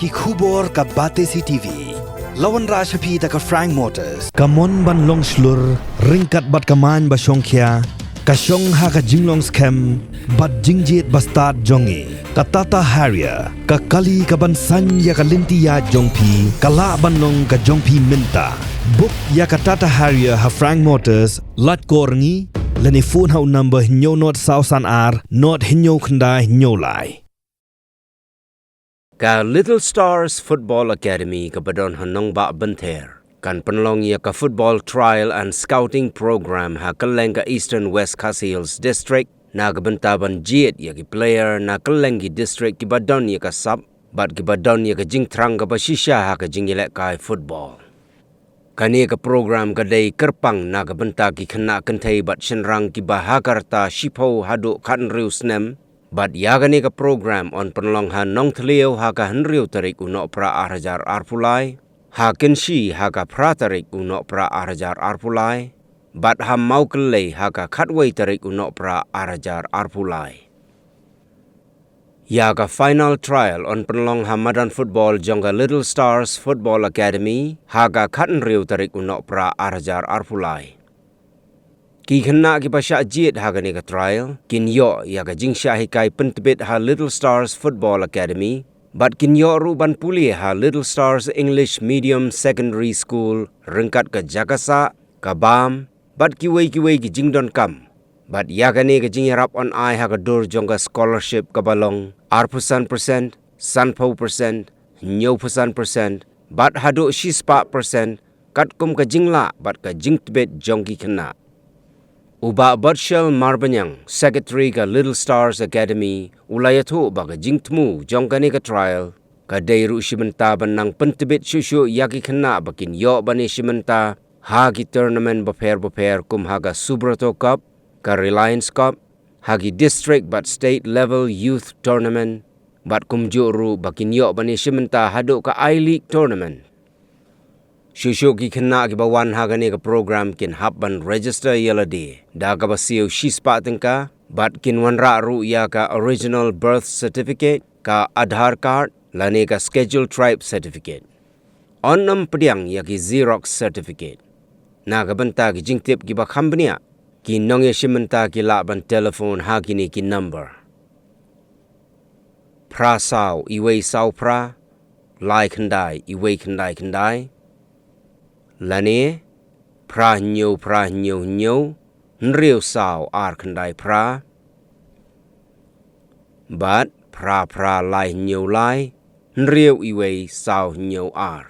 ki khubor ka Batesi TV. Lawan Rashapi da ka Frank Motors. Kamon ban long slur, ringkat bat kaman ba Shongkhia, ka Shong ha ka Jinglong scam, bat jingjit bastard jongi. Ka Tata Harrier, ka Kali ka ban san ya ka Lintia jongpi, ka la ban long ka jongpi minta. Book ya ka Tata Harrier ha Frank Motors, lat korngi, lani phone hau number hinyo not sausan ar, not hinyo khandai hinyo lai. Ka Little Stars Football Academy ka badon hanong ba benther. Kan Pynlong ya ka football trial and scouting program ha kaleng ka Eastern West Khas District na kabentaban jiet ya ki player na kalengi district ki badon ya ka sub bat ki badon ya ka jingtrang ka basisha ha ka jingilek kai football. Kani ka program ka day kerpang na kabenta ki Khynnah kentay bat shenrang ki bahakarta shipo hadu Khanriu snem. But yagani ka program on Pynlong ha Nongthliew ha ka Henriu tarik uno pra arhajar arpulai, ha Kynshi ha ka pra tarik uno pra arhajar arpulai, but ha Mawkyllei ha ka Khot tarik uno pra arhajar arpulai. Yaga final trial on Pynlong ha Madan football jonga Little Stars Football Academy ha ka Khatnriu tarik uno pra arhajar arpulai. Ki Khynnah ki pasya jiet ha ka trial, kin yo ya ka jingsya hikai pentebit ha Little Stars Football Academy, but kin yo ruban puli ha Little Stars English Medium Secondary School, ringkat ka Jakasa, ka Bam, but kiway ki jingdon kam. But ya ka jingyarap on ai ha ka dur jongga scholarship ka balong, 8%, 10%, 9%, but hadu 6%, kat kum ka jingla, but ka jingtebit jongki Khynnah. Uba Batshel Marbanyang, Secretary ka Little Stars Academy, ulayatu baga jingtmu jongkani ka trial, ka dayru shimenta banang pentebit shushu yaki Khynnah bakin yo bani shimenta, hagi tournament baper kum haga Subrato Cup, ka Reliance Cup, hagi district but state level youth tournament, bat kum juru bakin yo bani shimenta hadu ka I-League tournament. Shushu ki Khynnah ki bawan hagani ka program kin habban register yaladi. Da ka basiyo shispa tengka, bat kin wanra ru ya ka original birth certificate, ka Aadhaar card, lani ka scheduled tribe certificate. Onnam pediang ya ki Xerox certificate. Na ka benta ki jingtip ki ba company ki nongye shimenta ki laban telephone hagini ki number. Pra saw iwe saw pra, lai khandai iwe khandai. Lani, pra nyo nyo, nriu saw ar kandai pra. But pra lai nyo lai, nriu iwe saw nyo ar.